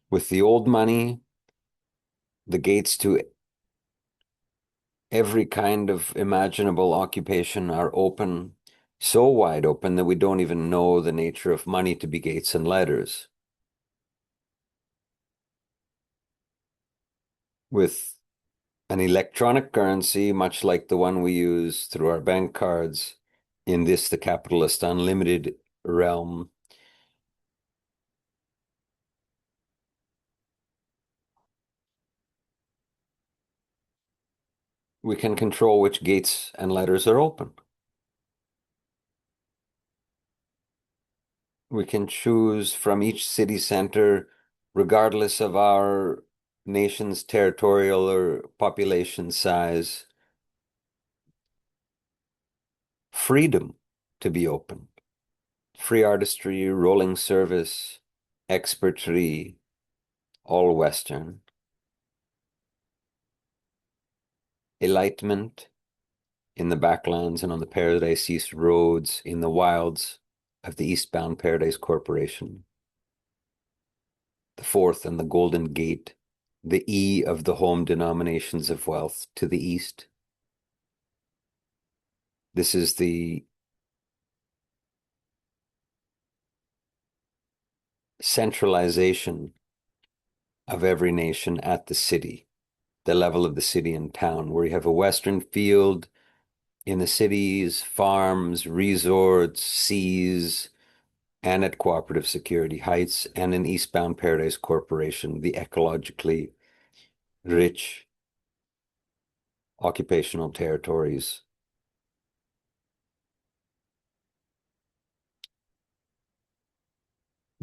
With the old money, the gates to every kind of imaginable occupation are open, so wide open that we don't even know the nature of money to be gates and letters. With an electronic currency, much like the one we use through our bank cards, in this, the capitalist unlimited realm, we can control which gates and letters are open. We can choose from each city center, regardless of our nation's territorial or population size, freedom to be open. Free artistry, rolling service, expertry, all Western. Enlightenment in the backlands and on the Paradise East roads, in the wilds of the eastbound Paradise Corporation. The fourth and the Golden Gate, the E of the home denominations of wealth to the east. This is the centralization of every nation at the city, the level of the city and town, where you have a Western field in the cities, farms, resorts, seas, and at Cooperative Security Heights, and in eastbound Paradise Corporation, the ecologically rich occupational territories.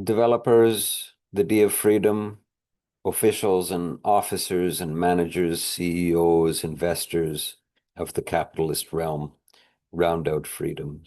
Developers, the Day of Freedom, officials and officers and managers, CEOs, investors of the capitalist realm, round out freedom.